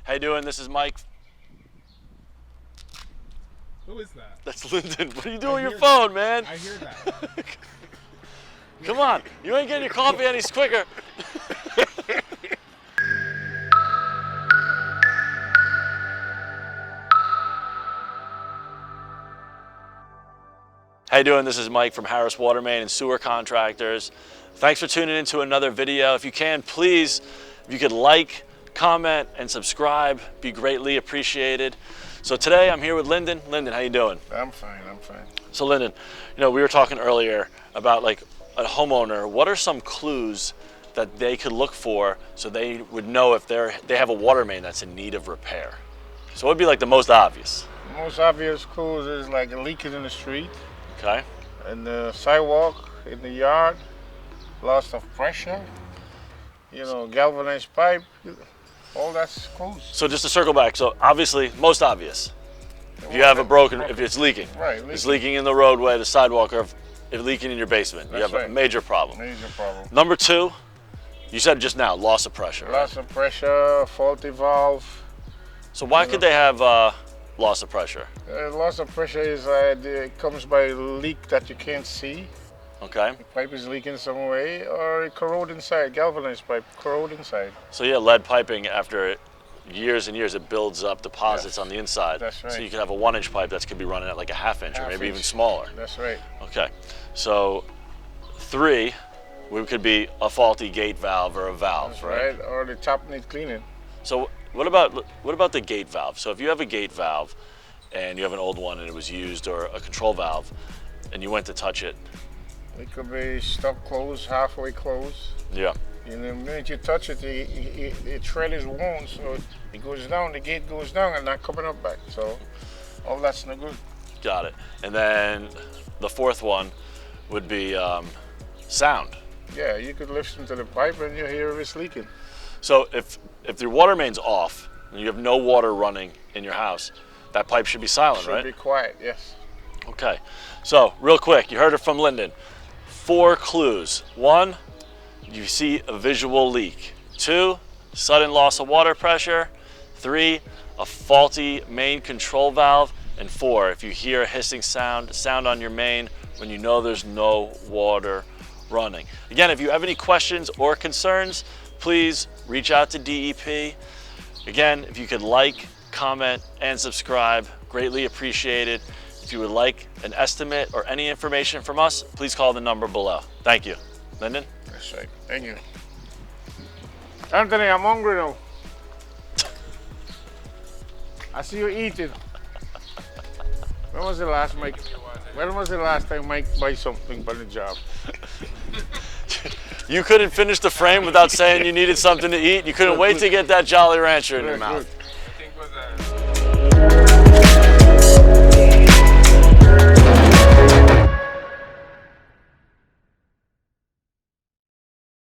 How you doing? This is Mike. Who is that? That's Linden. What are you doing with your phone, man? I hear that. Come on, you ain't getting your coffee any quicker. How you doing? This is Mike from Water Main Sewer Contractors. Thanks for tuning into another video. If you can, please, if you could like, comment, and subscribe, be greatly appreciated. So today I'm here with Linden. Linden, how you doing? I'm fine, I'm fine. So Linden, you know, we were talking earlier about like a homeowner. What are some clues that they could look for so they would know if they have a water main that's in need of repair? So what would be like the most obvious? The most obvious clues is like a leak in the street. Okay. In the sidewalk, in the yard, loss of pressure, you know, galvanized pipe, all that's clues. So just to circle back, so obviously, most obvious, if you have a broken, if it's leaking. Right, It's leaking in the roadway, the sidewalk, or if it's leaking in your basement. You have a major problem. Major problem. Number two, you said just now, loss of pressure. Loss of pressure, faulty valve. So why could they have loss of pressure? Loss of pressure is it comes by a leak that you can't see. Okay. The pipe is leaking some way, or it corrode inside, galvanized pipe, corrode inside. So yeah, lead piping, after years and years, it builds up deposits on the inside. That's right. So you could have a 1-inch pipe that could be running at like a half-inch or maybe even smaller. That's right. Okay. So 3, we could be a faulty gate valve or a valve, That's right? Or the top need cleaning. So what about the gate valve? So if you have a gate valve and you have an old one and it was used, or a control valve, and you went to touch it. It could be stuck closed, halfway closed. Yeah. And the minute you touch it, the thread is worn, so it goes down, the gate goes down and not coming up back. So all that's no good. Got it. And then the 4th one would be sound. Yeah, you could listen to the pipe and you hear if it's leaking. So if your water main's off and you have no water running in your house, that pipe should be silent, right? Should be quiet, yes. Okay. So real quick, you heard it from Linden. 4 clues. 1, you see a visual leak. 2, sudden loss of water pressure. 3, a faulty main control valve. And 4, if you hear a hissing sound on your main when you know there's no water running. Again, if you have any questions or concerns, please reach out to DEP. Again, if you could like, comment, and subscribe, greatly appreciated. If you would like an estimate or any information from us, please call the number below. Thank you. Linden? That's right. Thank you. Anthony, I'm hungry now. I see you eating. When was the last time Mike buy something for the job? You couldn't finish the frame without saying you needed something to eat. You couldn't wait to get that Jolly Rancher in your mouth. I think was